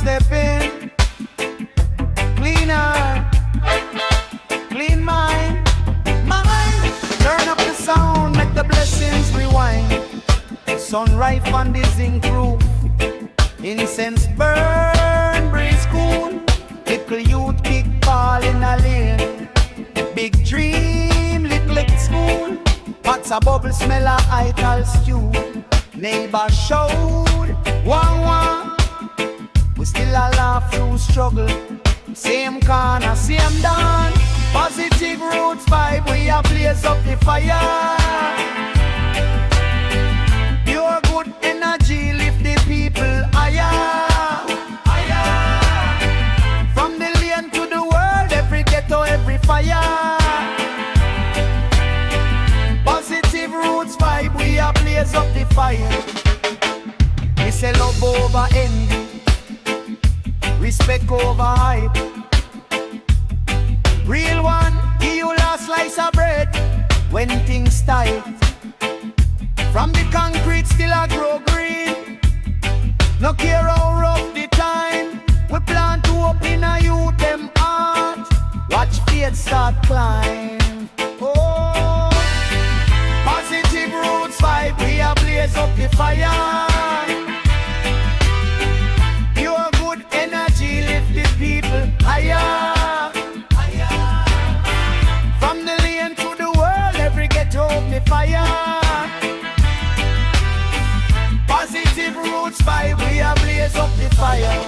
step in. Clean heart, clean mind, mind. Turn up the sound, make the blessings rewind. Sunrise on the zinc roof, incense burn, breeze cool. Little youth kick ball in a lane. Big dream, little school. Pots a bubble smell a ital stew. Neighbor shout, wah wah. We still a laugh through struggle. Same corner, same dawn. Positive roots vibe, we a blaze up the fire. Pure good energy, lift the people higher. From the lane to the world, every ghetto, every fire. Positive roots vibe, we a blaze up the fire. We say love over envy, respect over hype. Real one, give you last slice of bread when things tight. From the concrete still I grow green. No care how rough the time. We plan to open a youth them heart. Watch faith start climb. Oh, positive roots vibe, we a blaze up the fire. Pure good energy, lift the people higher. From the lane to the world, every ghetto the fire. Positive roots vibe, we a blaze up the fire.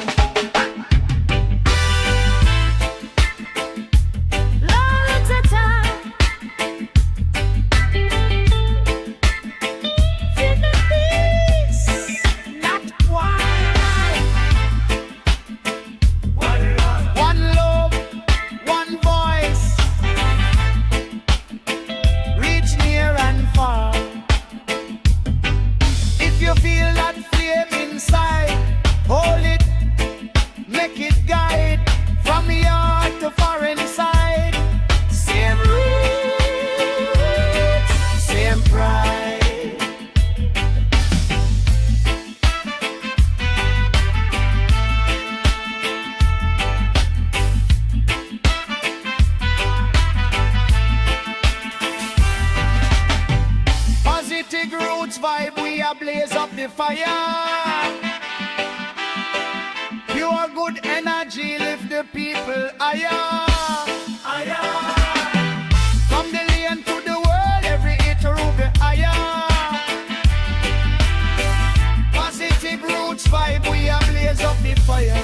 Lots of time. Feel the peace, not one. One love, one voice. Reach near and far. If you feel that flame inside, hold it, make it guide. From your heart to foreign side. Same roots, same pride. Positive roots vibe, we a blaze up the fire. Pure good energy, lift the people higher. From the lane to the world, every hit will be higher. Positive roots vibe, we a blaze up the fire.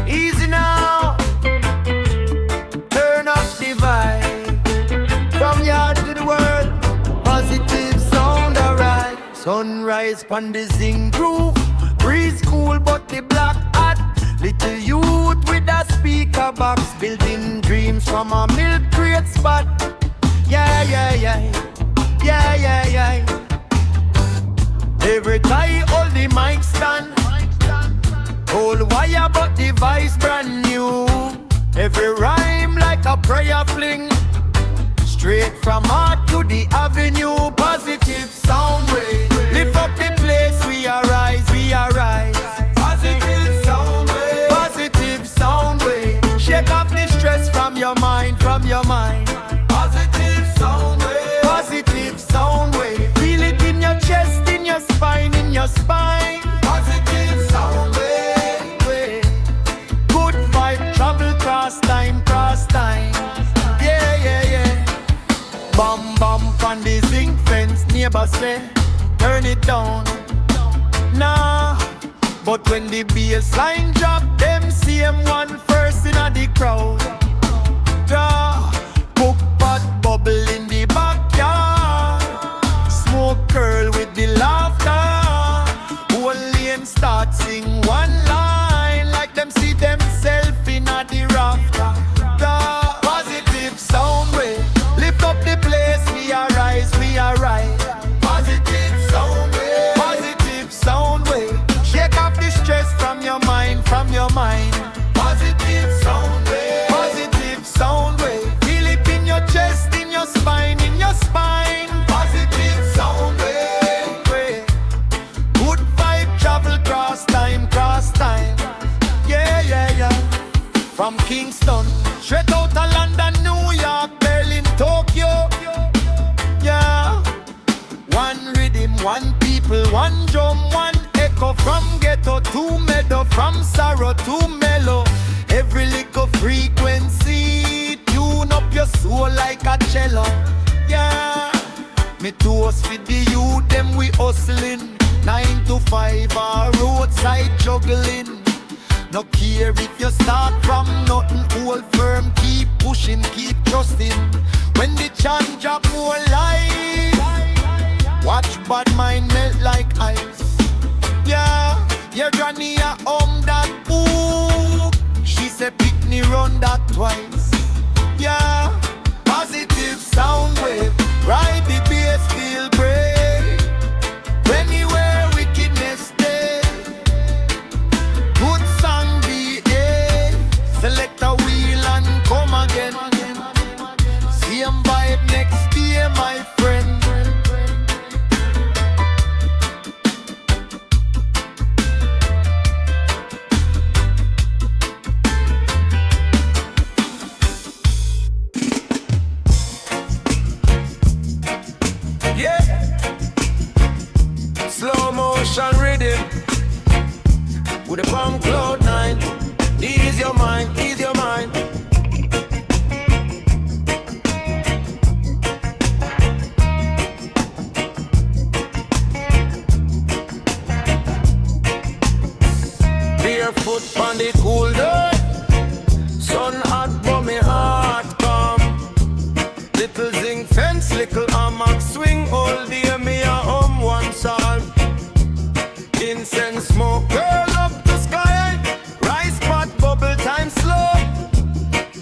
Easy now, turn up the vibe. From yard to the world, positive sound alright. Sunrise pon the zinc roof, breeze cool but the black hot. Little youth with a speaker box, building dreams from a milk crate spot. Yeah, yeah, yeah, yeah, yeah, yeah. Every tie hold the mic stand. Old wire but the device brand new. Every rhyme like a prayer fling. Straight from heart to the avenue. Positive sound wave. Lift up the place, we arise, we arise. Positive sound wave. Positive sound wave. Shake off the stress from your mind, from your mind. Positive sound wave. Positive sound wave. Feel it in your chest, in your spine, in your spine. Positive sound wave. Good vibe, travel cross time, cross time. Yeah, yeah, yeah. Bam, bam, on the zinc fence. Neighbor say, turn it down. Nah, but when the bassline drop, them same one first in the crowd. Yeah, cook pot bubble in the backyard, smoke curl with the laughter. Whole lane start sing one line like them see themself in the rafter. The positive sound way lift up the place. We arise, we arise. Positive sound way, positive sound way. Shake off the stress from your mind, from your mind. Positive sound way, positive sound way. Feel it in your chest, in your spine, in your spine. Positive sound way. Good vibe travel cross time, cross time. Yeah, yeah, yeah. From Kingston, straight out of London, New York, Berlin, Tokyo. Yeah. One rhythm, one people, one drum, one echo. From ghetto to meadow, from sorrow to mellow. Every little frequency, tune up your soul like a cello. Yeah. Me toast for the youth, them we hustling. 9 to 5 or roadside juggling. No care if you start from nothing, hold firm, keep pushing, keep trusting. When the chant drop more light, watch bad mind melt like ice. Yeah, your granny a that ooh. She said pick me run that twice. Yeah, positive sound wave, ride the bass, feel brave. Anywhere wickedness stay, good song behave. Select a wheel and come again. Same vibe next year, my friend. Slow motion rhythm with a pump cloud 9. Ease your mind, ease your mind. Barefoot on the cool dirt, sun hot but me heart calm. Little zinc fence, little hammock swing, all day me a hum one song. Incense smoke curl up the sky, rice pot bubble time slow.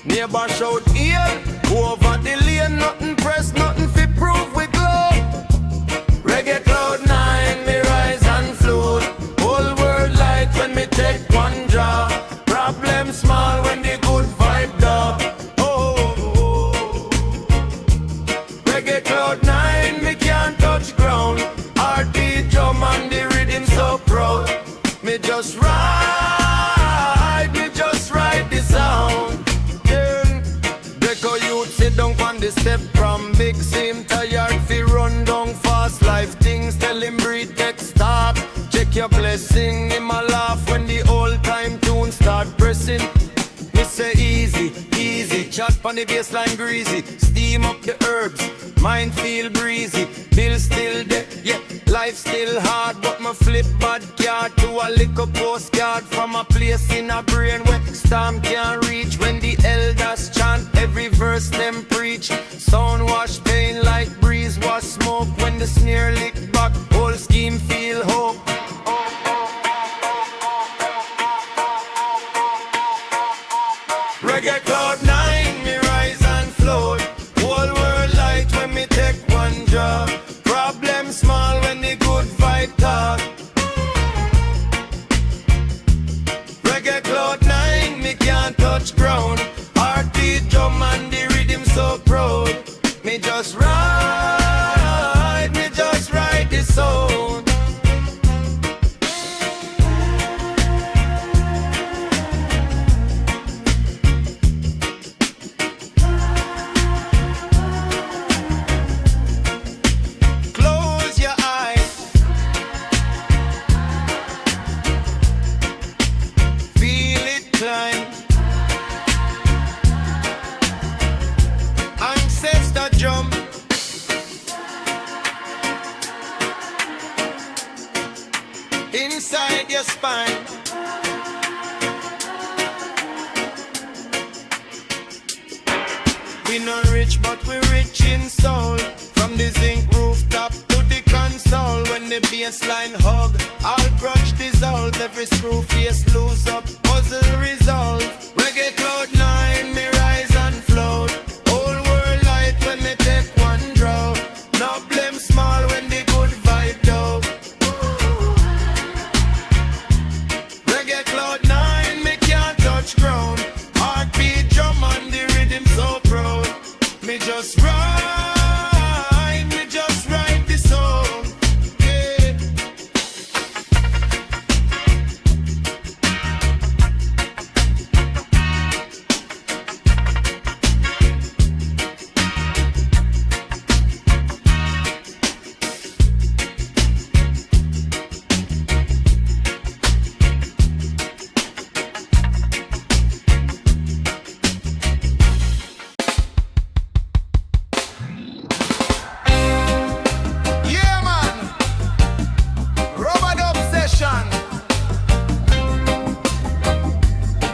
Neighbor shout heel, over the lane, nothing press, nothing fit prove we glow. Reggae cloud 9, me rise and float. Whole world light when me take one draw. Problem small when the good vibe dub. Reggae cloud 9, me can't touch ground. Heartbeat drum and the rhythm so proud. Me just ride the sound. Yeah. Deco youth sit down on the step from big seem tired fi run down fast life things. Tell him breathe, take stop. Check your blessing. Him a laugh when the old time tune start pressing. Me say easy, easy. Chat on the baseline greasy. Steam up the herbs, mind feel breezy. Bill still there, yeah. Life still hard, but my flip bad card to a little postcard from a place in a brain where storm can't reach. When the elders chant, every verse them preach. Sound wash pain like breeze wash smoke. When the snare lick back, whole scheme feel hope. Reggae cloud 9, me rise and float. Whole world light when me take one job. Problem small when the good vibe talk. Reggae cloud 9, me can't touch ground. Heartbeat drum and the rhythm so proud. Me just ride inside your spine. We not rich, but we rich in soul. From the zinc rooftop to the console. When the bassline hug, all grudge dissolve. Every screw face lose up, puzzle resolve. Reggae cloud 9, me rise and float. Whole world light when me take one draw. No blame small when the good vibe down. Reggae cloud 9, me can't touch ground. Heartbeat drum on the rhythm so proud. Me just ride, me just ride the song. Yeah. Yeah, man. Rubber dub session.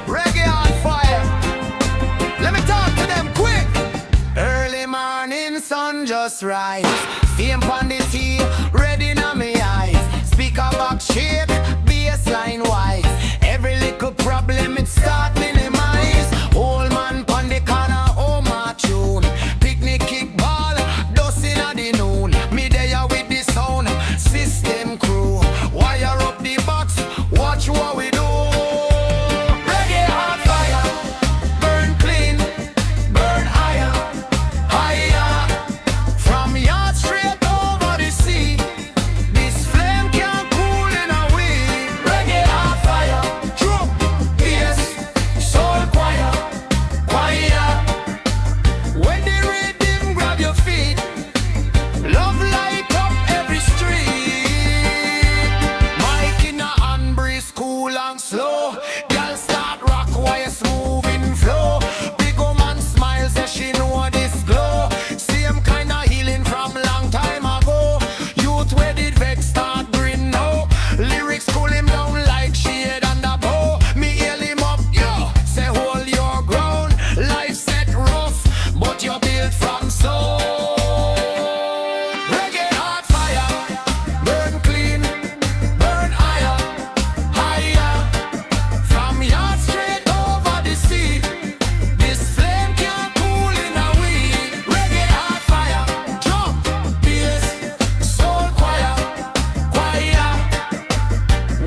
Reggae on fire. Let me talk to them quick. Early morning sun just rise. Fame on the sea, red in my eyes. Speaker box shake, bassline wise. Every little problem it start minimize. Old man pon the corner, oh my tune. Picnic kickball, dusting at the noon. Me there with the sound, system crew. Wire up the box, watch what we do. Reggae on fire, burn clean, burn higher, higher. From yard straight over the sea. This flame can't cool in a way. Reggae on fire, drum, bass, soul choir, choir. When the rhythm grab your feet, love light up every street. Mic in a hand breeze, cool and slow. Girl start rock while you smoothing flow. Big woman smiles as she know this glow. Same kind of healing from long time ago. Youth where did vex start grin now. Lyrics cool him down like shade and a bow. Me hail him up, yo, say hold your ground. Life set rough, but you're built from soul. Reggae hot fire, burn clean, burn higher, higher. From yard straight over the sea. This flame can't cool in a week. Reggae hot fire, drum, bass, soul choir, choir.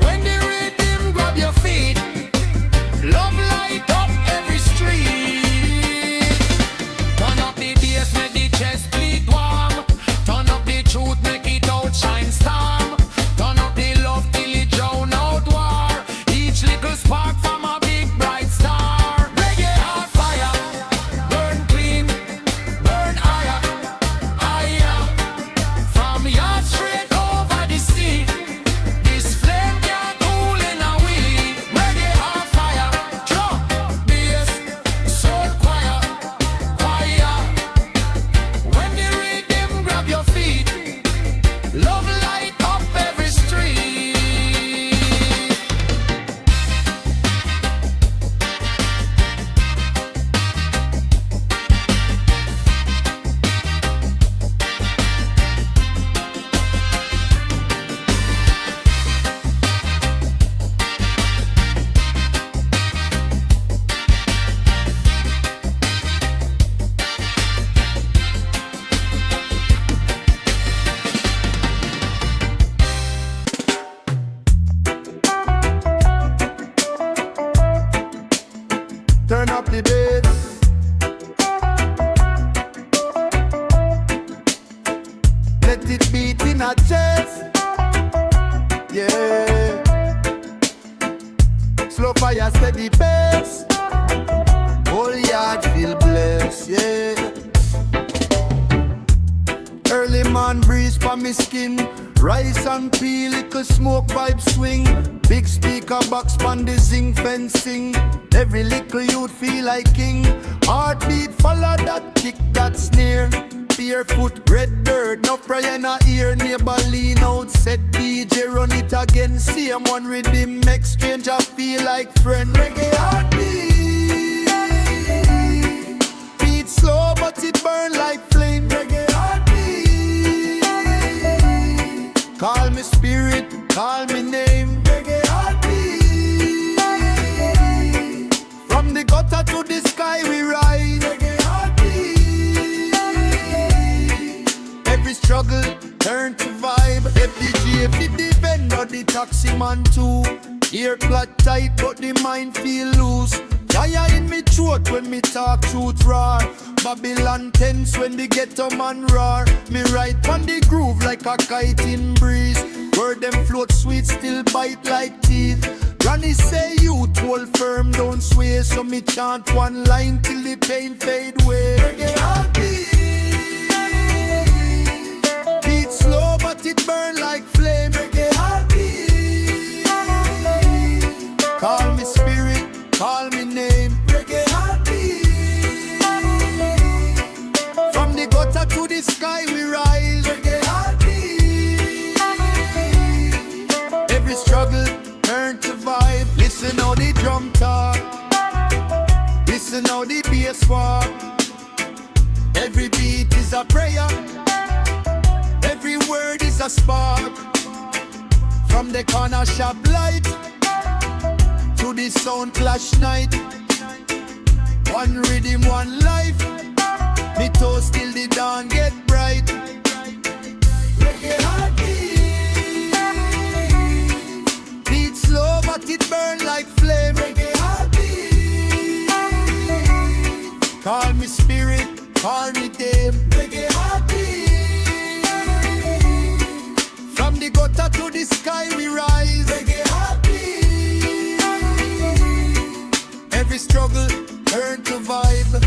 When the rhythm grab your feet, love light up every street. Turn up the bass, make the chest beat warm. Turn up the truth, make it outshine storm. Turn up the love till it drown out war. Each little spark from a big bright star. Reggae hot fire, burn clean, burn higher, higher. From yard straight over the sea. This flame can't cool in a week. Reggae hot fire, drum, bass, soul choir, choir. When the rhythm grab your feet, love light up every street. Turn up the bass. Let it beat in our chest. Yeah. Slow fire, steady pace. Whole yard feel blessed. Yeah. Early man breeze for me skin. Rice and peel, little smoke vibe swing. Big speaker box pon the zinc fencing. Every little youth feel like king. Heartbeat follow that kick, that snare. Barefoot, red dirt, no prayer, no ear. Neighbor lean out, set DJ run it it again. Same one rhythm make stranger feel like friend. Reggae heartbeat, beat slow but it burn like flame. Reggae heartbeat, call me spirit, call me name. Reggae heartbeat, from the gutter to the sky we rise. Reggae heartbeat, every struggle turn to vibe. FDG, if it depend on the taxi man too. Ear plot tight but the mind feel loose. Fire in me throat when me talk truth roar. Babylon tense when the ghetto man roar. Me ride on the groove like a kite in breeze. Word them float sweet still bite like teeth. Granny say youth hold firm don't sway. So me chant one line till the pain fade away. Reggae heartbeat, beat slow but it burn like flame. Reggae heartbeat, call me spirit, call me name. Reggae heartbeat, from the gutter to the sky we rise. Reggae heartbeat, every struggle turn to vibe. Listen how the drum talk, listen how the bass walk. Every beat is a prayer, every word is a spark. From the corner shop light to the sound clash night. One rhythm, one life. Me toast till the dawn get bright. Reggae heartbeat, beat slow but it burn like flame. Reggae heartbeat, call me spirit, call me dame. Reggae heartbeat, from the gutter to the sky we rise. Reggae heartbeat, every struggle turn to vibe.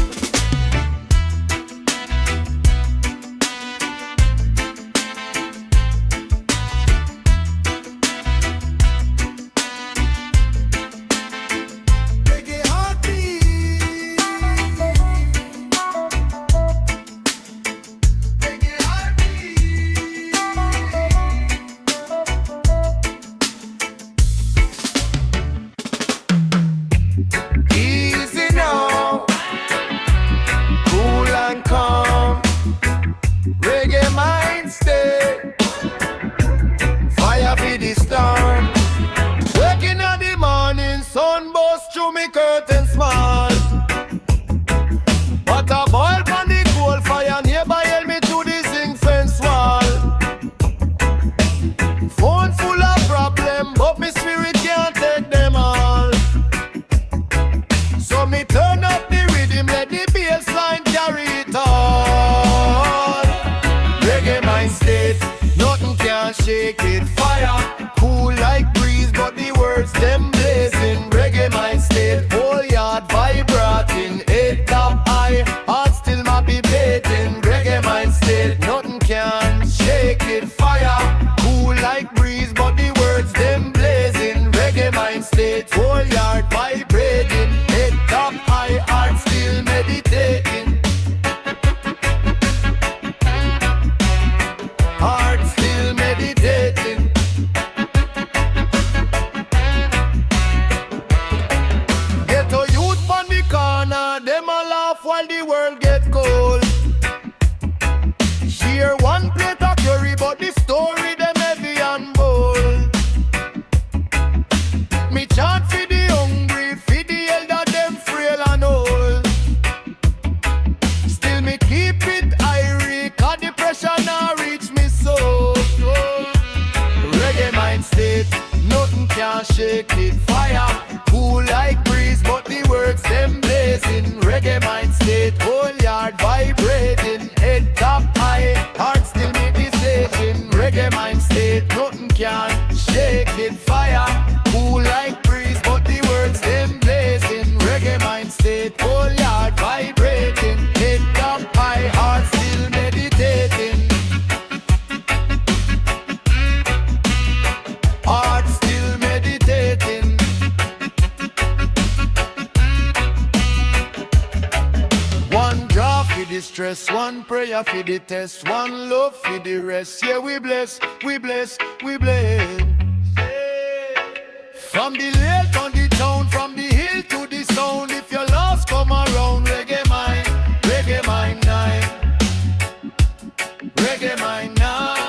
Shake it, fire, cool like breeze, but the words them blazing. Reggae mind state, whole yard vibrating. Head top high, heart still might be beating. Reggae mind state, nothing can shake it, fire, cool like breeze, but the words them blazing. Reggae mind state, whole yard vibrating. Head top high, heart still meditating. While the world get cold, share one plate of curry, but the story them heavy and bold. Me chant for the hungry, for the elder them frail and old. Still me keep it irie, 'cause the pressure now reach me so. Reggae mind state, nothing can shake it. Fire, cool like breeze, but the words them blazing. Reggae mind state, whole yard vibrating. Head top high, heart still meditating. Reggae mind state, nothing can shake it. Fire, cool like breeze, but the words them blazing. Reggae mind state, whole yard vibrating. Head top high, heart still meditating. Heart still meditating. One draw for the stress, one prayer for the test, one love for the rest. Yeah, we bless, we bless, we bless. From the lake on the town, from the hill to the sound. If you're lost, come around. Reggae mine night. Reggae mine night.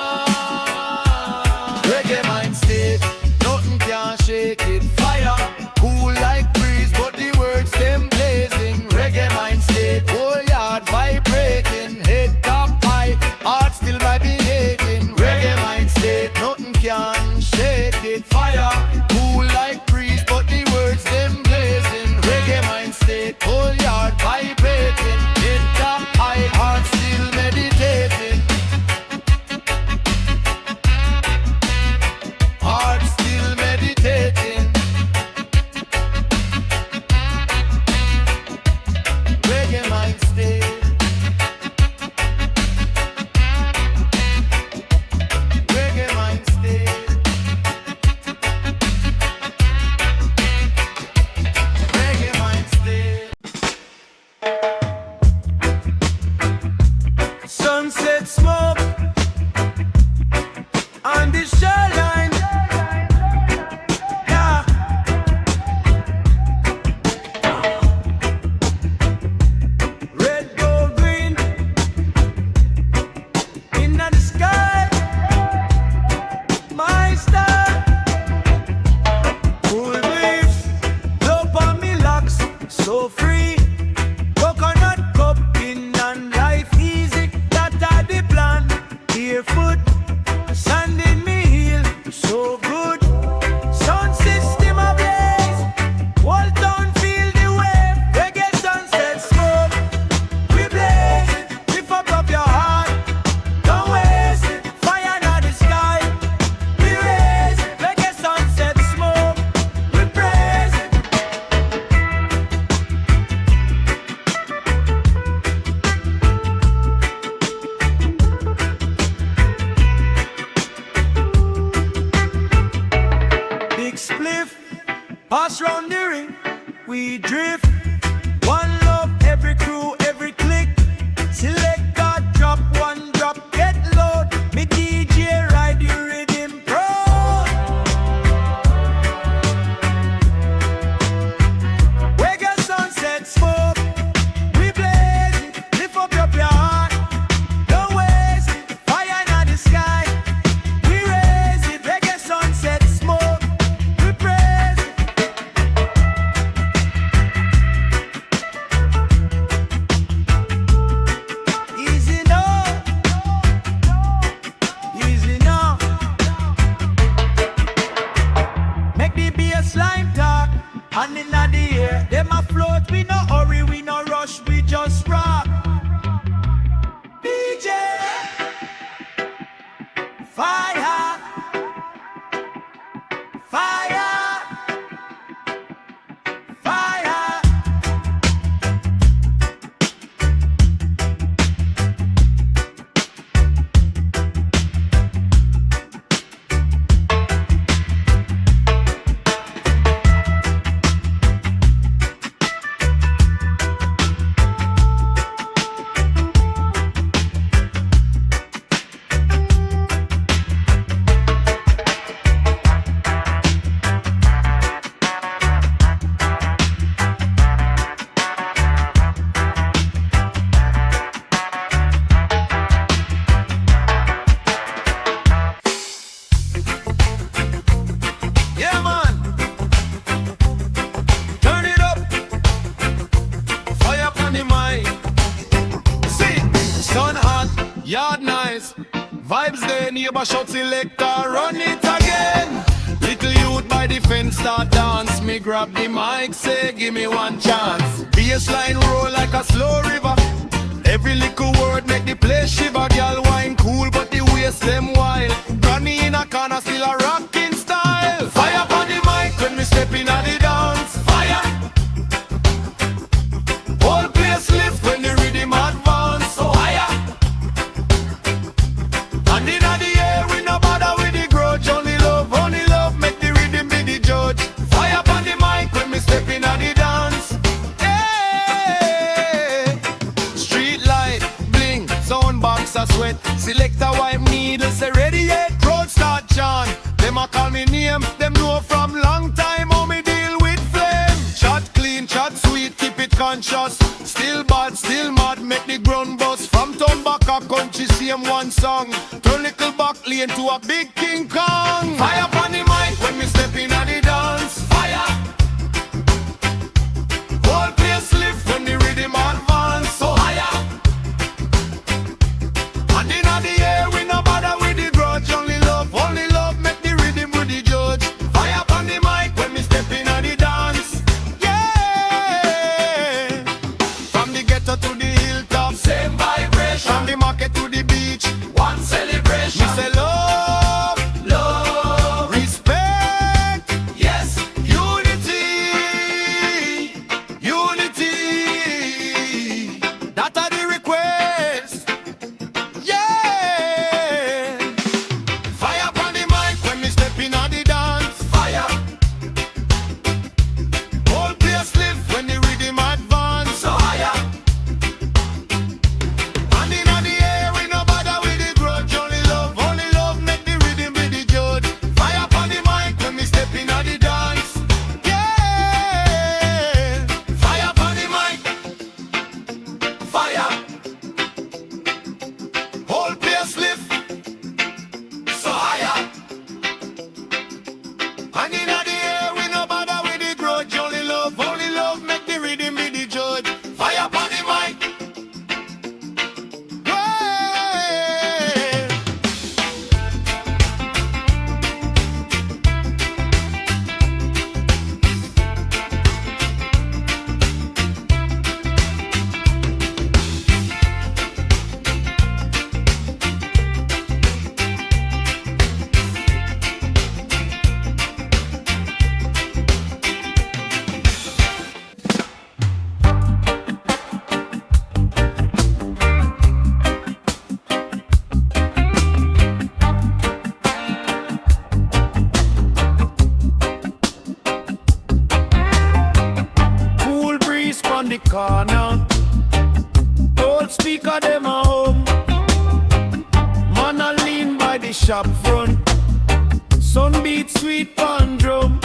Reggae mine state, nothing can shake it. Fire, cool like breeze, but the words them blazing. Reggae mine state, whole yard vibrating. Head top high, heart still vibrating. Reggae mine state, nothing can shake it. Fire, cool like breeze, but the words them blazing. Reggae mind state, whole yard vibrating. In top high, heart still meditating. Heart still meditating. Reggae mind state. Reggae mind state. Reggae mind state. Sunset smoke on the shoreline. Yeah. Red, gold, green in the sky. My star. Cool breeze, dope on me locks, so free. Coconut cupping and life easy. That are the plan. Barefoot, sand in me heel, so good. Sound system ablaze. Whole town feel the wave. Reggae sunset smoke. We blaze it. Lift up your heart. Don't waste it. Fire in the sky. We raise it. Reggae sunset smoke. We praise it. Big spliff, pass round the ring, we drift. One love, every crew, every click. Select God, drop one drop, get load. Me DJ ride the rhythm pro. Reggae sunset smoke, we blaze it. Lift up your heart, don't waste it. Fire in the sky, we raise it. Reggae sunset smoke, we praise it. Easy now, easy now. Make the bass line talk, hand in the air. Them a float, we no hurry, we no rush, we just rock. DJ, fire, fire, fire. Yeah, man. Turn it up. Fire up on the mic. See, sun hot, yard nice. Vibes there, neighbor shout selector, run it again. Little youth by the fence start dance. Me grab the mic, say give me one chance. Bassline roll like a slow river. Every little word make the place shiver. Girl wine cool but the waist them wild. Granny in a corner still a rocking style. Fire up on the mic when me step in at the dance. Fire. Whole place lift when the rhythm advance. So higher. And in the air we no bother with the grudge. Only love make the rhythm be the judge. Fire up on the mic when me step in at the dance. Hey. Street light, bling, sound box a sweat. Select a wipe needle, say ready yet. Crowd start chant. Them a call me name, them know from long time. Turn little back lane to a big King Kong. Fire upon the mic when me step in at the dance. Fire. Whole place lift when the rhythm advance. So higher. And in the air we no bother with the grudge. Only love make the rhythm with the judge. Fire upon the mic when me step in at the dance. Yeah. From the ghetto to the hilltop, same vibration. From the market to the beach, one celebration. Me say love, love, respect, yes, unity, unity. That are the request. Yeah. Fire upon the mic when me step in on the dance. Fire. Whole place lift when the rhythm advance. So higher. And in the air we no bother with the grudge. Only love make the rhythm be the judge. Fire upon the mic when me step in on the dance. Yeah. Fire upon the mic. Fire. Whole place lift. So higher. And in the air we no bother with the grudge. Only love make the rhythm be the judge. Fire upon the mic. Hey. Cool breeze from the corner. Old speaker them a home. Man a lean by the shop front. Sun beat sweet pan drum.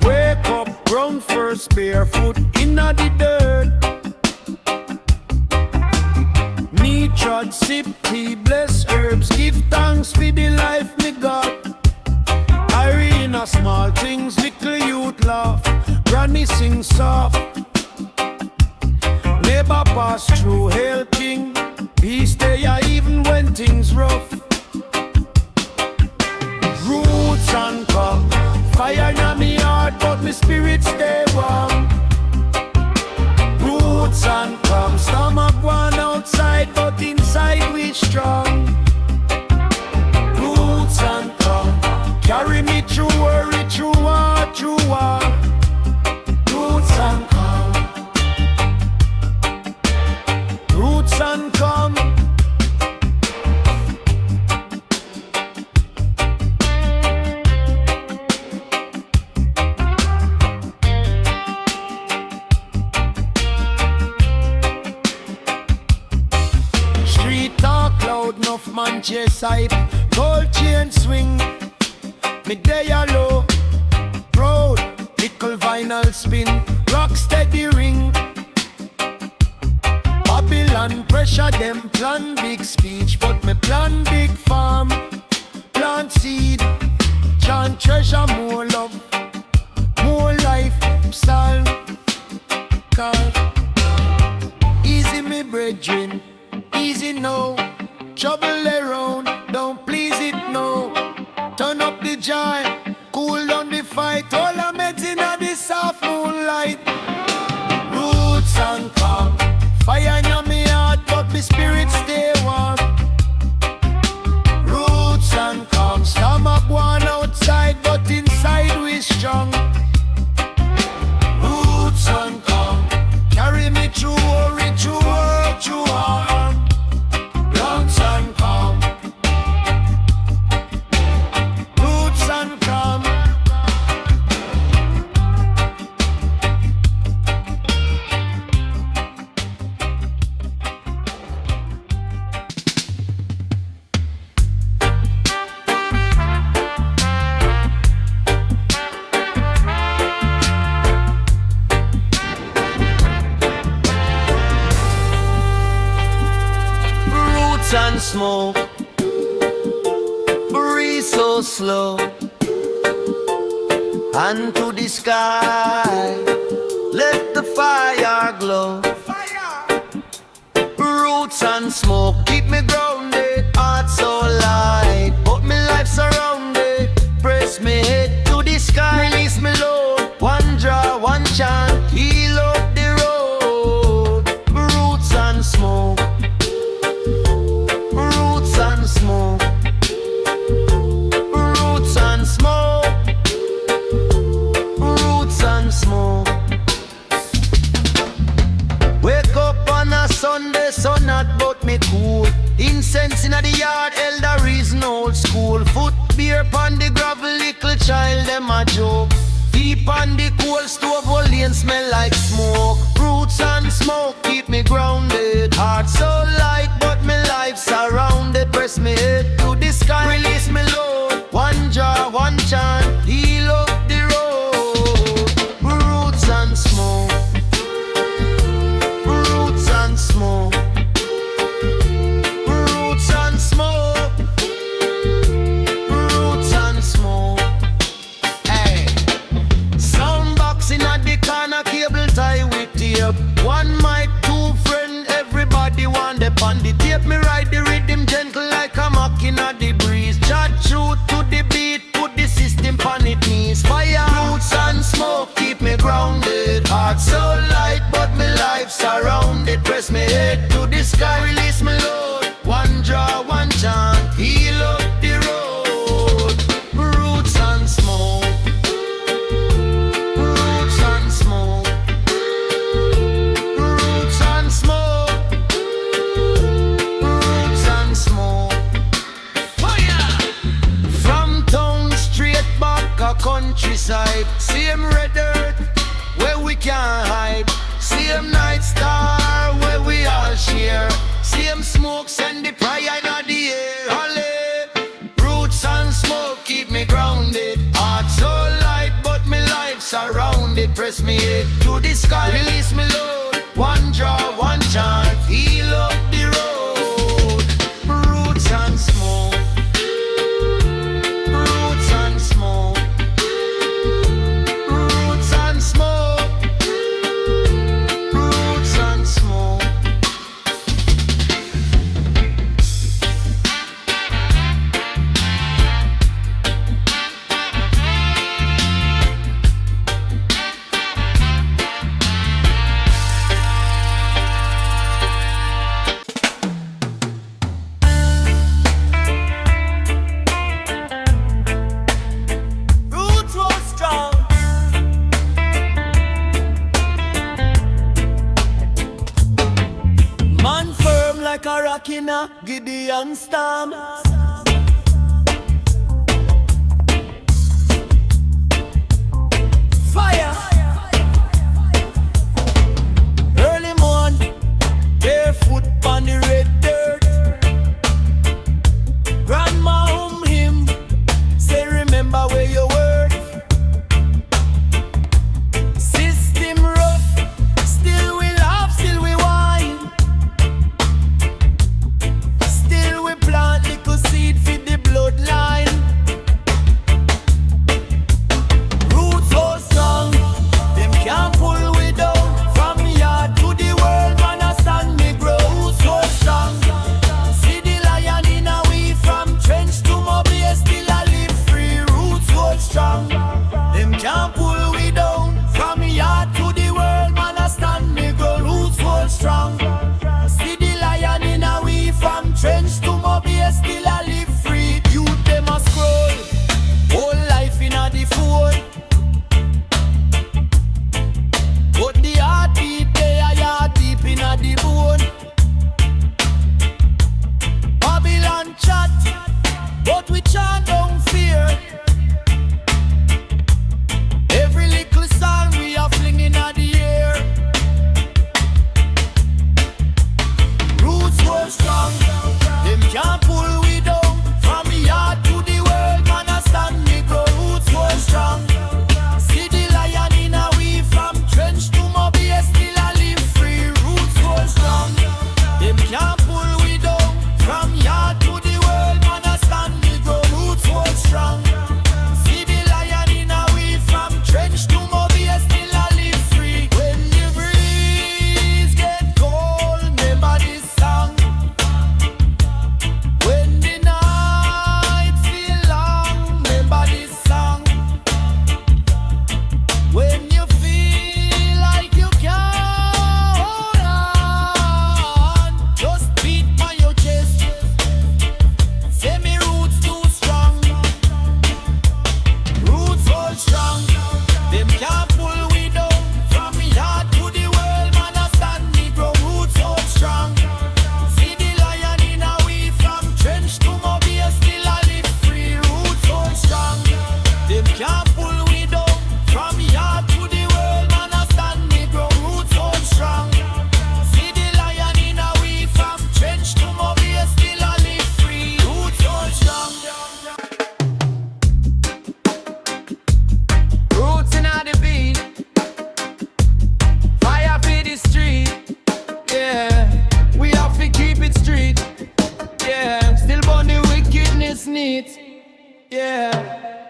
Wake up ground first barefoot inna the dirt. Me trod sip tea, bless herbs, give thanks for the life me got. Irene small things, little youth laugh. Granny sing soft. Neighbor pass through, hail king. Peace day even when things rough. Roots and come, fire in me heart, but me spirit stay warm. Roots and come, stomach one outside, but inside we strong. Roots and come, carry me through worry, through war, through war. Roots and come, roots and come. Street talk loud, enough man chase hype. Gold chain swing, me day low. Proud, little vinyl spin, rock steady ring. Babylon pressure them plan big speech, but me plan big farm. Plant seed, chant treasure more love, more life, psalm. Cause easy me brethren, easy no. Trouble around, don't please it no. Turn up the joy, cool down the fight. All I'm in the soft moonlight. Roots and calm, fire in me heart, but me spirit stay warm. Roots and calm, stomach one outside, but inside we strong. Roots and calm, carry me through worry, through world, through harm. Roots and calm, roots and calm. slow and to the sky. Let the fire glow. Roots and smoke keep me grounded. Heart so light, but me life surrounded. Press me head to the sky, release me load. One draw, one chant, heal up the road. Roots and smoke. Roots and smoke. Roots and smoke. Roots and smoke. Wake up on a Sunday, sun hot but me cool. Incense in the yard, elder reason old school. Foot beer pon the gravel, little child them a joke. Deep on the coal stove, whole lane smell like smoke. Roots and smoke keep me grounded. Heart so light but me life surrounded. Press me head to the sky, release me load. One jaw, one chant, heal up the road. Roots and smoke. Roots and smoke. Roots and smoke. Roots and smoke. Hey. Sound box in the corner, cable tie with tape. One mic, two friend, everybody want the on the tape. Me ride the rhythm gentle like a mocking at the breeze. Chat true to the beat, put the system on it knees. Fire, roots and smoke keep me grounded. Heart so light, but me life surrounded. Press me head to the sky, release me load. One draw, one chant, heal up the road. Roots and smoke. Roots and smoke. Roots and smoke. Roots and smoke. Fire! From town straight back a countryside. Same red earth where we can't hide. Same night star where we all share. Same smoke send the pride in the air. Halle. Roots and smoke keep me grounded. Heart so light but me life surrounded. Press me head to the sky, release me load. One draw, one chant, heal up the road. Roots and smoke. Roots and smoke. Roots and smoke. Roots and smoke. Yeah.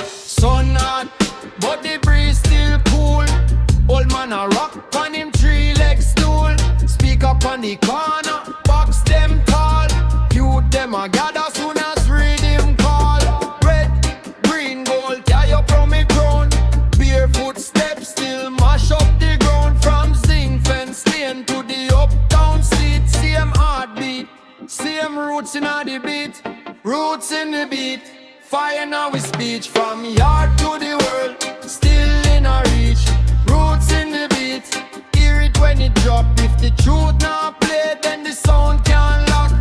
Sun hot, but the breeze still cool. Old man a rock on him 3-leg stool. Speak up on the corner, box them tall. Youth them a gather soon as rhythm call. Red, green, gold, tie up from me crown. Barefoot steps still mash up the ground. From zinc fence lane to the uptown seat. Same heartbeat, same roots in the beat. Roots in the beat. Fire now with speech. From yard to the world, still in a reach. Roots in the beat, hear it when it drop. If the truth not play, then the sound can't lock.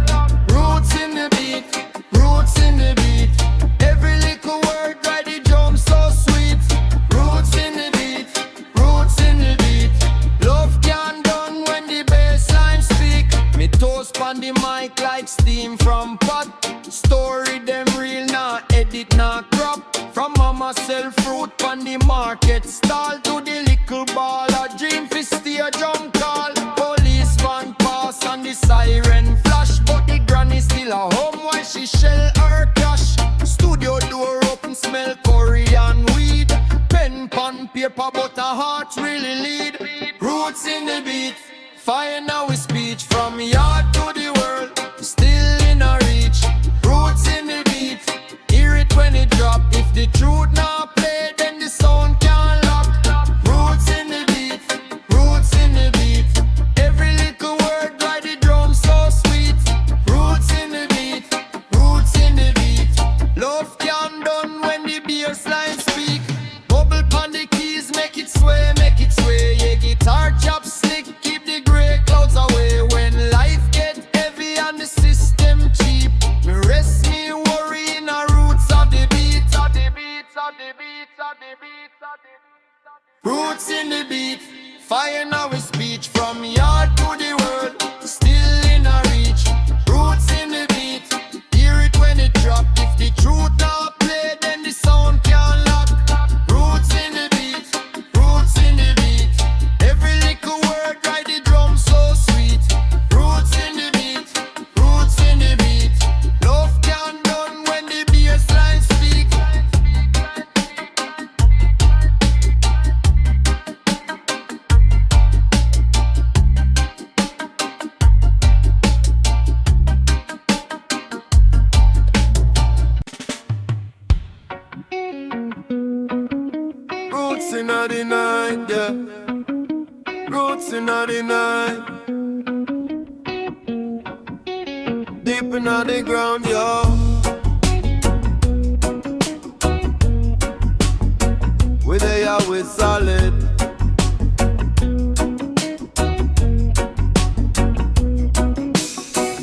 Roots in the beat, roots in the beat. Every little word by the drum so sweet. Roots in the beat, roots in the beat. Love can't done when the bass line speak. Me toast on the mic like steam from pot. Story them real, nah edit, nah crop. From mama sell fruit on the market stall to the little ball. A dream fi stay a drum call. Police van pass and the siren flash, but the granny still a home while she shell her cash. Studio door open, smell Korean weed. Pen, pan, paper, but a heart really lead. Roots in the beat, fire now with speech. From yard to the world, still in a reach. Roots in the beat, hear it when it drop. If the truth not play, then the sound can't lock. Roots in the beat, roots in the beat. Every little word by the drum so sweet. Roots in the beat, roots in the beat. Love can done when the bass line speak. Bubble pan the keys, make it sway, make it sway. Yeah, guitar chop slick, keep the grey clouds away. When life get heavy and the system cheap, me rest me worry in the roots of the beat, of the beats, of the beats, of the beats, of the beats. Roots in the beat, fire now with speech. From yard to the world, still in a reach. Roots in the beat, hear it when it drop. If the truth not play, then the sound can't lock. Roots in the beat, roots in the beat. Every little word by the drum so sweet. Roots in the beat, roots in the beat. Love can done when the bass line speak. Roots in the night, yeah. Roots in the night. Deep in the ground, yo. We they are with solid.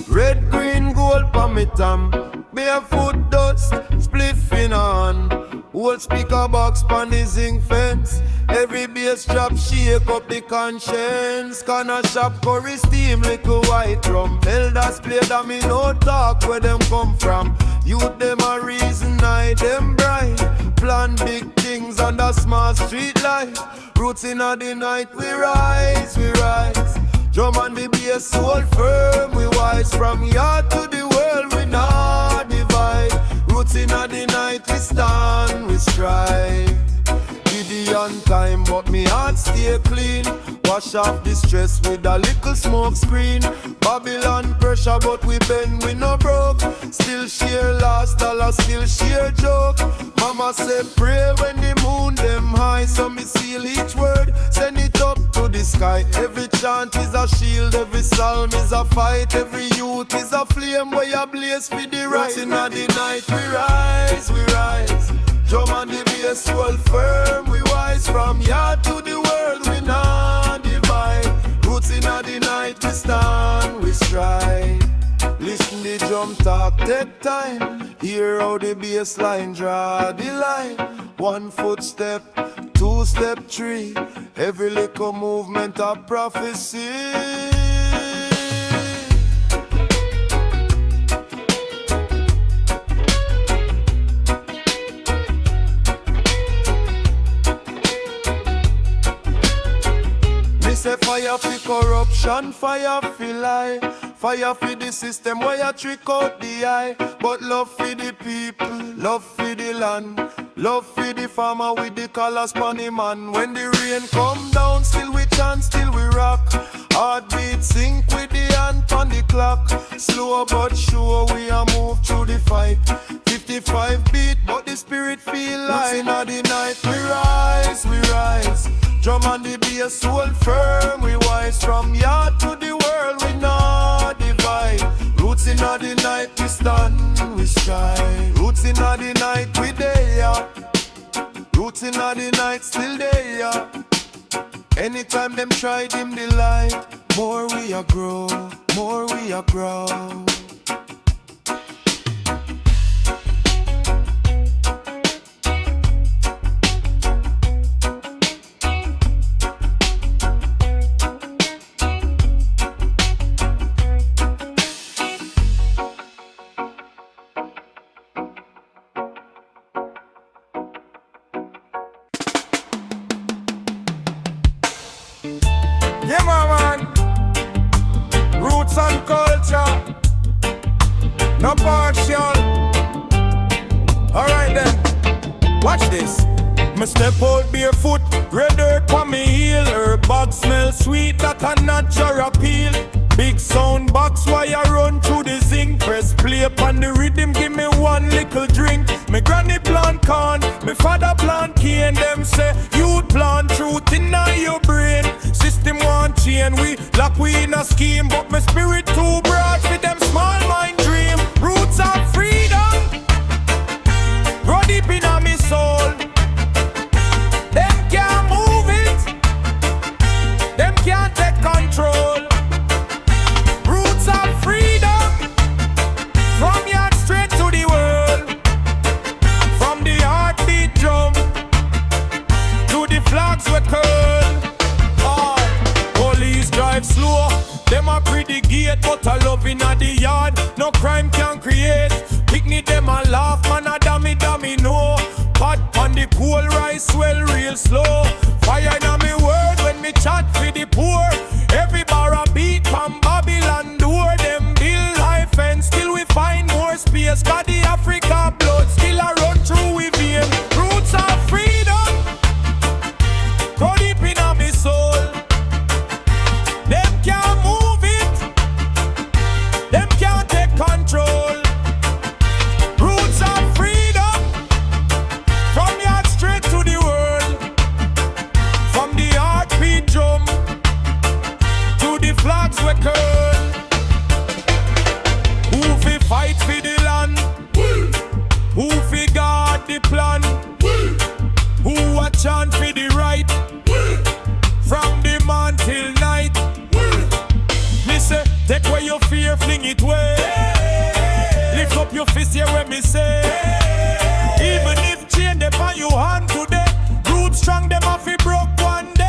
Red, green, gold, pa me tam. Barefoot dust, spliff in hand. Old speaker box pan the zinc fence. Every bass drop shake up the conscience. Corner shop curry steam little white drum. Elders play that me no talk where them come from. Youth them a reason I them bright. Plan big things under small street light. Roots in the night we rise, we rise. Drum and the bass hold firm, we wise. From yard to the world we not divide. Roots in the night we stand, we strive. Gideon time but me heart stay clean. Wash off the stress with a little smoke screen. Babylon pressure but we bend, we no broke. Still share last dollar, still share joke. Mama said pray when the moon them high. So me seal each word, send it up to the sky. Every chant is a shield, every psalm is a fight. Every youth is a flame where you blaze for the right. In the night we rise, we rise. Drum and the bass hold firm, we wise. From yard to the world we not divide. Roots in the night we stand, we stride. Listen the drum talk, take time. Hear how the bass line draw the line. 1 footstep, 2 step, 3. Every little movement of prophecy. Say fire for corruption, fire for lie. Fire for the system where you trick out the eye. But love for the people, love for the land, love for the farmer with the colors pon the man. When the rain come down, still we chant, still we rock. Heartbeat sync with the hand on the clock. Slow but sure we a move through the fight. 55 beat but the spirit feel light. In the night we rise, we rise. Drum and the bass hold firm, we wise. From yard to the world we not divide. Roots in the night we stand, we shine. Roots in the night we there. Roots in the night still there. Anytime them try dim the light, more we a grow, more we a grow. Yeah, man. Roots and culture, no partial. Alright then, watch this. Me step out barefoot, red earth on me heel. Her bag smell sweet, that a natural appeal. Big sound box why I run through the zinc. Press play upon the rhythm, give me one little drink. Me granny plant corn, me father plant cane. Them say youth plant truth in your brain. System want change, we lock we in a scheme. But my spirit too broad for them small mind dream. Roots of freedom, grow deep in a me soul. Them can't move it, them can't take control. Roots of freedom, from yard straight to the world. From the heartbeat drum to the flags we curl. Police drive slow, them a pretty gate, but a love in a the yard, no crime can create. Picnic them a laugh, man a dummy no. Pot on the cool rice swell real slow. Fire in me word when me chat for the poor. Every bar a beat from Babylon door. Them build high fence, still we find more space. Got the Africa blood, still a run through we vein. Roots of freedom, grow deep in a me soul. Them can't move it, them can't take control. Roots of freedom, from yard straight to the world. From the heartbeat drum to the flags we curl. Who fi fight for the land? Who fi guard the plan? Who a chant for the right? From the morn till night. Me say, take away your fear, fling it away. Lift up your fist here when me say. Even if chain them on your hand today, roots strong them off it broke one day.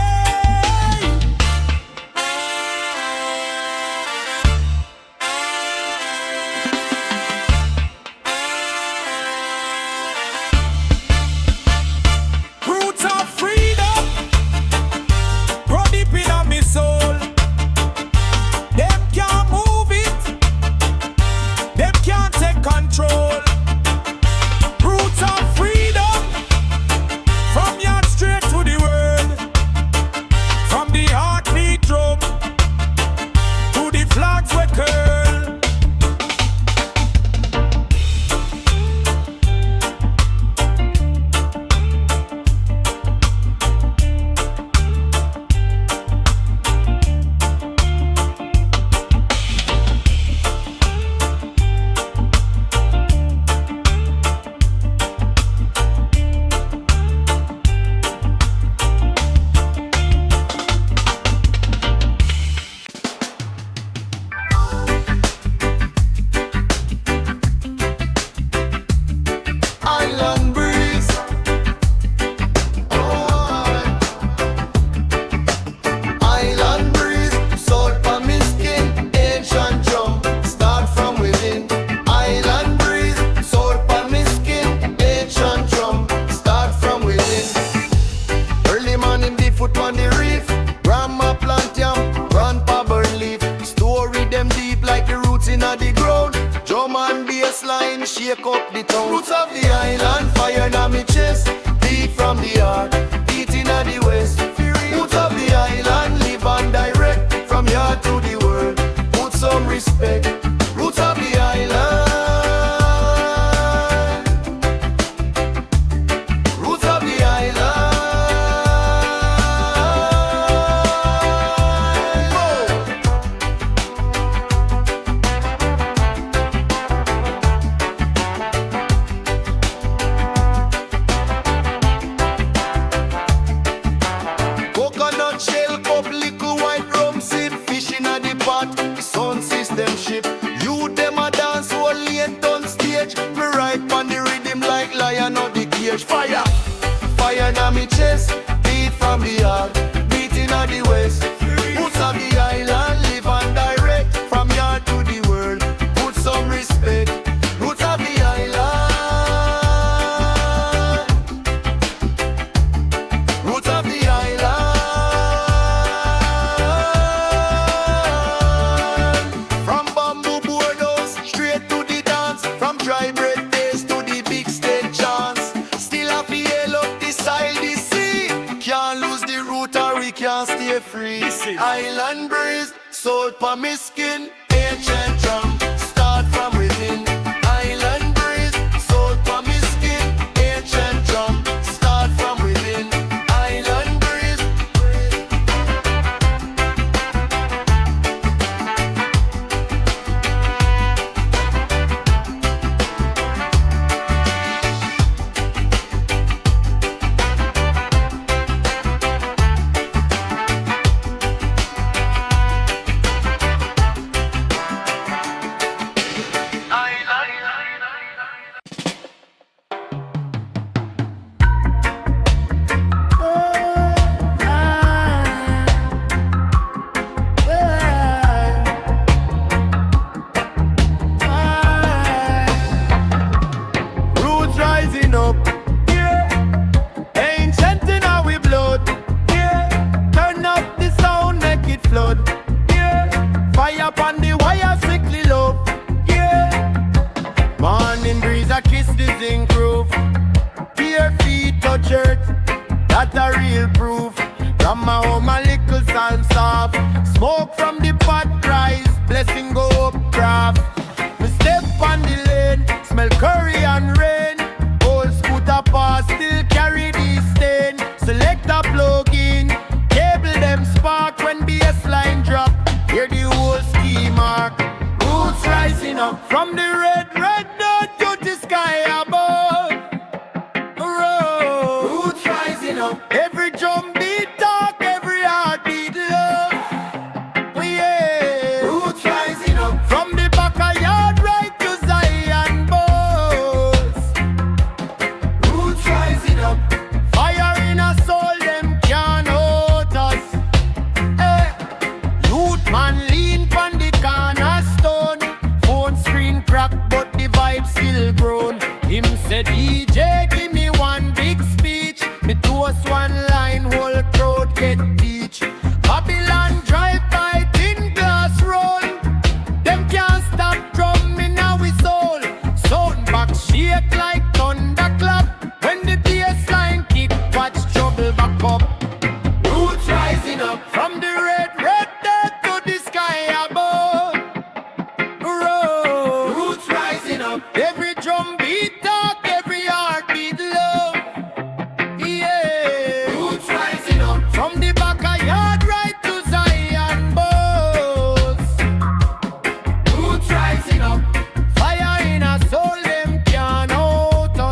Roots of freedom, grow deep in a me soul. Them can't move it, them can't take control. Roots of freedom, from yard straight to the world. From the heartbeat drum to the flags we curl. Island breeze. Island breeze, salt on me skin, ancient drum, start from within. Island breeze, salt on me skin, ancient drum, start from within. Early morning, the foot on the reef, grandma plant yam, grandpa burn leaf. Story them deep like up the town. Roots of the island, fire in my chest. Beat from the heart, beat in the west. Roots of the island, live and direct. From yard to the world, put some respect. Roots of the island. Roots of the island. Coconut shell cup, liquor, white rum sip, fish in a the pot, sound system ship. You them a dance all late on stage. Me ride on the rhythm like lion of the cage. Fire, fire in me chest, beat from the heart, beat in the west. Roots of the island, live and direct. From yard to the world, put some respect. Roots of the island. Roots of the island. From bamboo boardhouse straight to the dance. From dry bread days to the big stage chance. Still a feel up the side the sea. Can't lose the root or we can't stay free. Island breeze, salt pa me skin. Ancient drum, start from within. Island breeze, salt pa me skin. Ancient drum, start from within. Island breeze. Roots rising up, yeah. Ancient in our blood, yeah. Turn up the sound, make it flood, yeah. Fire upon the wire, strictly love, yeah. Morning breeze, I kiss the zinc roof. Bare feet touch earth, that's a real proof. From my home, a little sound soft. Smoke from the pot rise, blessing go up craft. Me step on the lane, smell curry and rain. Old scooter pass, still carry the stain. Select a plug-in, cable them spark when bass line drop. Hear the whole ski mark. Roots rising up from the red dirt to the sky above. Roots rising up, every drum beat talk, every heartbeat love. Yeah. Roots rising up from the backyard right to Zion boss. Roots rising up, fire in a soul, them can't hurt us. Youth man lean pon the cornerstone. Phone screen crack but the vibe still grown. Him said DJ give me one big speech. Me toast one line, whole crowd get teach. Babylon drive by thin glass roll. Them can't stop drumming our soul. Sound back shake like thunderclap. When the bass line kick, watch trouble back up. Roots rising up from the red dirt to the sky above. Roots rising up, every drum beat talk, every heartbeat love. Yeah. Roots rising up from the backyard right to Zion boss. Roots rising up, fire in a soul, them can't out us.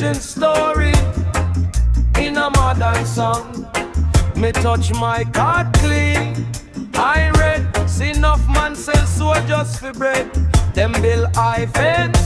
origin story in a modern song. Me touch my card clean. I read, see enough man sell so just for bread. Them bill I fence,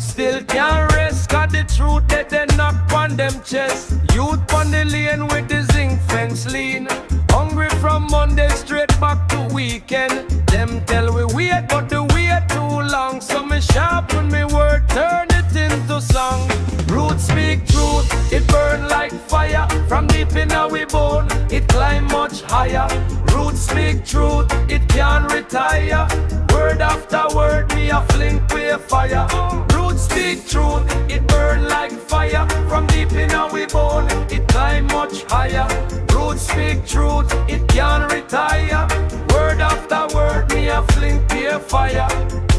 still can't rest. Cause the truth that they knock on them chest. Youth on the lane with the zinc fence lean. Hungry from Monday straight back to weekend. Them tell we wait, but the wait too long. So me sharpen me word, turn it into song. Roots speak truth, it burn like fire. From deep in our bone, it climb much higher. Roots speak truth, it can't retire. Word after word, me a fling way fire. Roots speak truth, it burn like fire. From deep in our bone, it climb much higher. Roots speak truth, it can't retire. Word after word, me a fling way fire.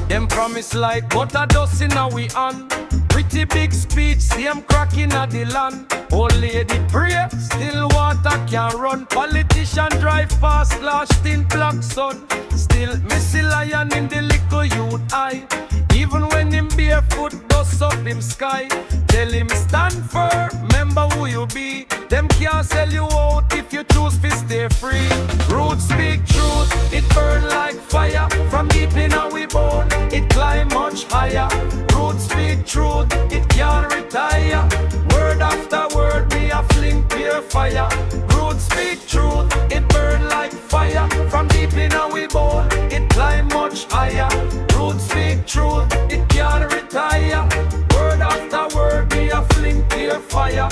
Them promise like butter dust in a we hand. Pretty big speech, same cracking at the land. Old lady pray, still water can run. Politician drive past, last in black sun. Still missy lion in the little youth eye. Even when him barefoot bust up him sky. Tell him stand firm, remember who you be. Them can't sell you out if you choose to stay free. Roots speak truth, it burn like fire. From deep in our bone, it climb much higher. Roots speak truth, it can't retire. Word after word, me a fling pure fire. Roots speak truth, it burn like fire. From deep in our bone, it climb much higher. Roots speak truth, it can't retire. Word after word, me a fling pure fire.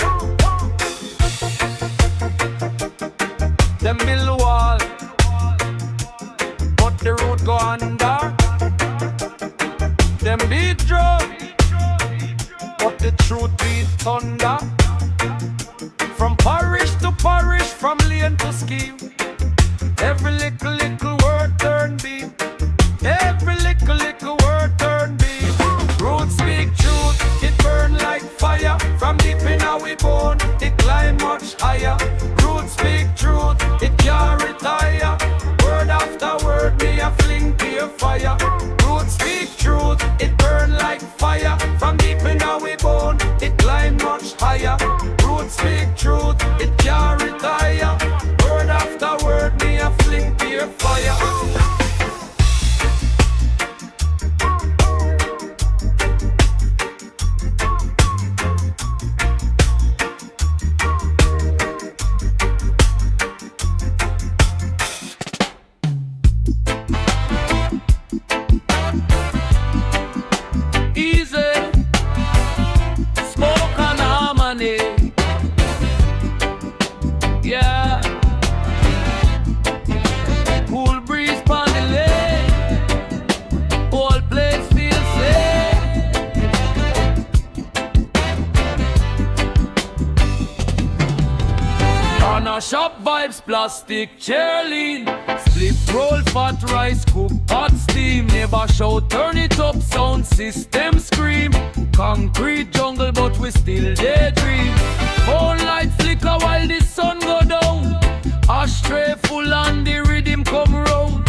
Them build wall, but the road go under. Them beat drum, but the truth beat thunder. From parish to parish, from lane to scheme. Every little word turn beam. Every little word turn beam. Roots speak truth, it burn like fire. From deep in our bone, it climb much higher. Roots speak truth, it can't retire. Word after word, me a fling pure fire. Roots speak truth, it burn like fire. From deep in our bone, it climb much higher. Roots speak truth, it can't retire. Word after word, me a fling pure fire. Shop vibes, plastic chair lean. Split roll, fat rice, cook hot steam. Neighbor shout, turn it up, sound system scream. Concrete jungle, but we still daydream. Phone light flicker while the sun go down. Ashtray full and the rhythm come round.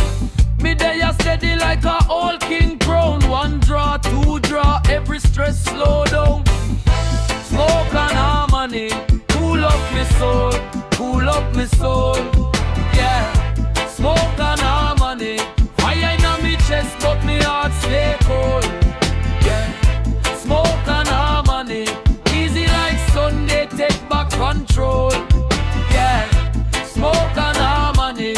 Me day a steady like a old king crown. One draw, two draw, every stress slow down. Smoke and harmony, cool up me soul. Cool up me soul, yeah. Smoke and harmony, fire in me chest, but me heart stay cold, yeah. Smoke and harmony, easy like Sunday, take back control, yeah. Smoke and harmony,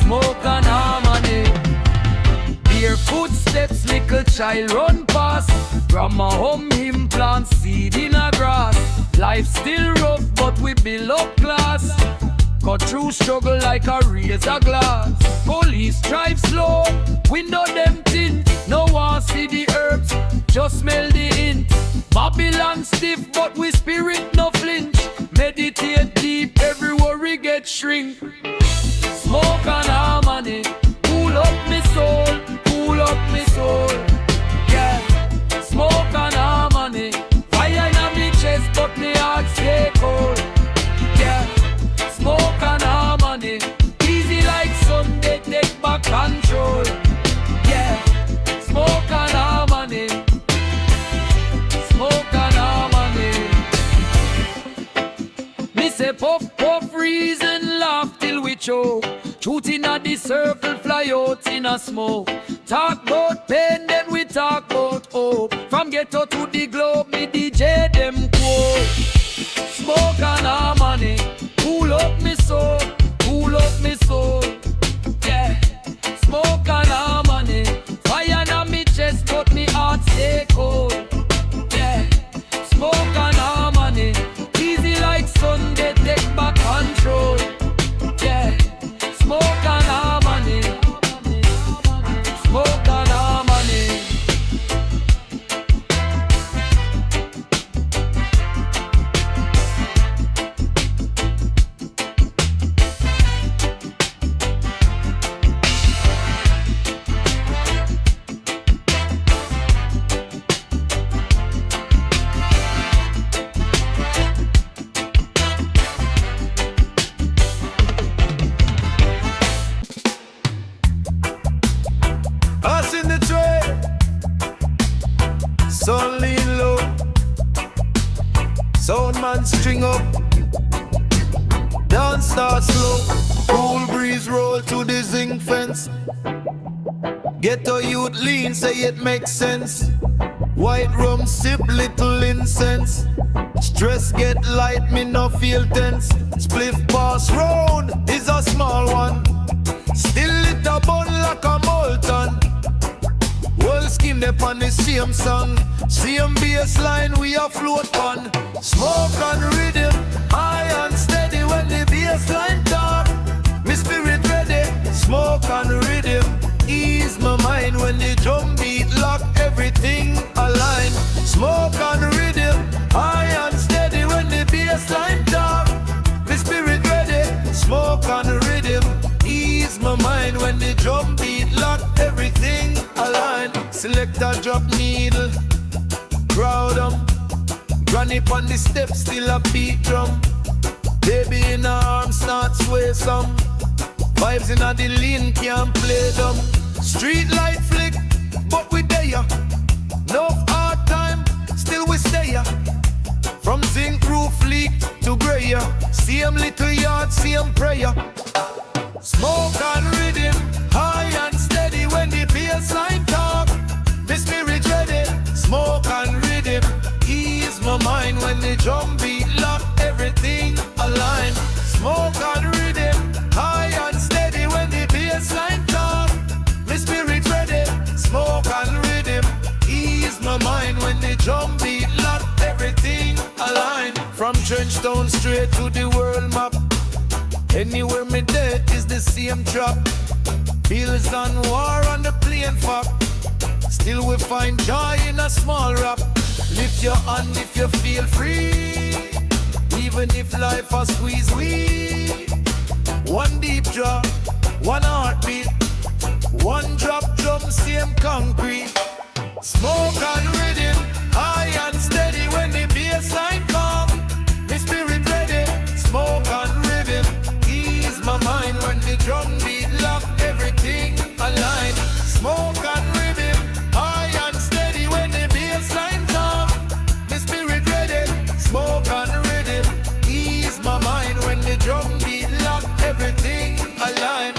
smoke and harmony. Barefoot steps, little child run past. Grandma hum him plant seed in a grass. Life still rough, but we build up class. Cut through struggle like a razor glass. Police drive slow, window them tint. No one see the herbs, just smell the hint. Babylon stiff, but we spirit no flinch. Meditate deep, every worry get shrink. Smoke and harmony, cool up me soul, cool up me soul. Yeah, smoke and harmony, fire in me chest, but me heart stay cold. Yeah, smoke and harmony, easy like Sunday, take back control. Yeah, smoke and harmony, smoke and Me say puff, puff, reason, laugh till we choke. Shoot in a the circle, fly out in a smoke. Talk about pain, then we talk about hope. From ghetto to the globe, me DJ them quote. Smoke and harmony, cool up me soul, cool up me soul. Yeah, smoke and harmony, fire in me chest, but me heart stay cold. Yeah, smoke and harmony, easy like Sunday, take back control. Yeah, smoke and harmony, smoke and harmony. Us in the tray, sun lean low, sound man string up, dance start slow, cool breeze roll to the zinc fence. Ghetto youth lean, say it makes sense. White rum sip little incense. Stress get light, me no feel tense. Spliff pass round is a small one. Still lit a bun like a molten. Whole skin up on the same song. Same bass line we a float on. Smoke and rhythm, high and steady when the bass line talk. Me spirit ready, smoke and rhythm. Ease my mind when the drum beat lock, everything align. Smoke and rhythm, high and steady when the bass line talk. Me spirit ready, smoke and rhythm. Ease my mind when the drum beat lock, everything align. Select a drop needle, crowd 'em. Granny on the step, still a beat drum. Baby in her arms start sway some. Vibes in a the lean can't play them. Street light flick, but we there. No hard time, still we stay. From zinc roof leak to grey. Same little yard, same prayer. Smoke and rhythm, high and steady when the bass line talk. The spirit ready, smoke and rhythm. Ease my mind when the drum beat lock, everything align. Smoke and rhythm, high and steady when the bass line talk. The spirit ready, smoke and rhythm. Ease my mind when the drum beat lock, everything align. From Trenchtown straight to the world map. Anywhere me there is the same trap. Bills and war on the plain fuck. Still we find joy in a small rap. Lift your hand if you feel free. Even if life has squeeze we. One deep drop, one heartbeat. One drop drum, same concrete. Smoke and rhythm, high and steady when the bass line come. Me spirit ready, smoke and rhythm. Ease my mind when the drum beat lock, everything align. Smoke and rhythm, high and steady when the bass line come. Me spirit ready, smoke and rhythm. Ease my mind when the drum beat lock, everything align.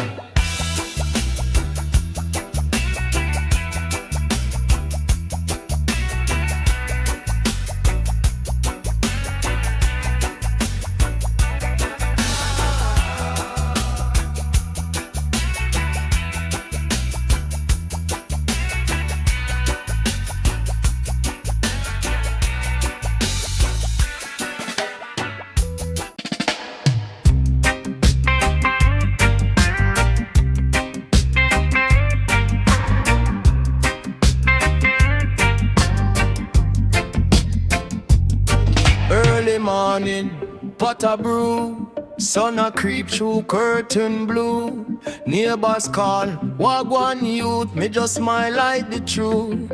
Morning, pot a brew, sun a creep through curtain blue. Neighbors call, wagwan youth, me just smile like the truth.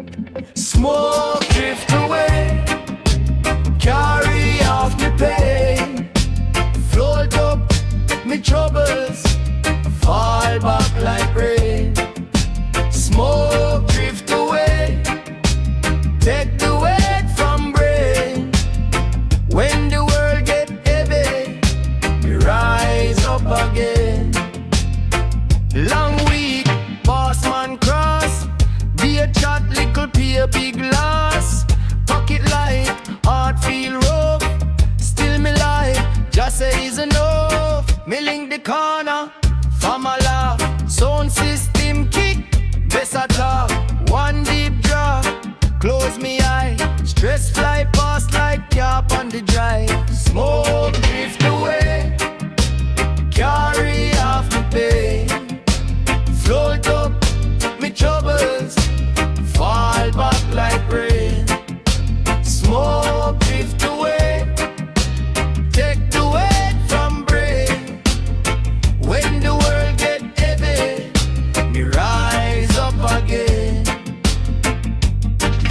Smoke drift away, carry off the pain. Float up, me troubles, fall back like rain. Smoke drift away, take the weight from brain. When the world get heavy, up again. Long week, boss man cross. Be a chat, little pay, big loss. Pocket light, heart feel rough. Still me life, just say is enough. Me link the corner, famala. Sound system kick, best I talk. One deep draw, close me eye. Stress fly past like cap on the drive. Smoke drift away, carry off the pain. Float up me troubles, fall back like rain. Smoke drift away, take the weight from brain. When the world get heavy, me rise up again.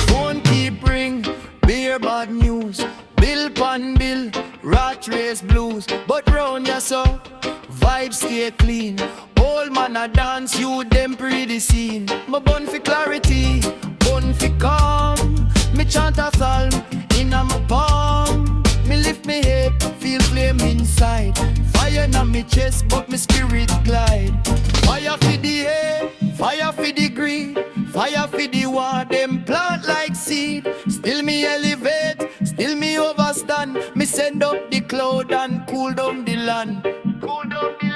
Phone keep ring, beer bad news. Bill pan bill, rat race blues. But round ya so, vibes stay clean. Old man a dance, you them pretty scene. My bun for clarity, bun for calm. Me chant a psalm in a my palm. Me lift me head, feel flame inside. Fire na me chest, but me spirit glide. Fire for the air, fire for the green. Fire for the war, them plant like seed. Still me elevate, still me overstand. Me send up the cloud and cool down the land. Cool down the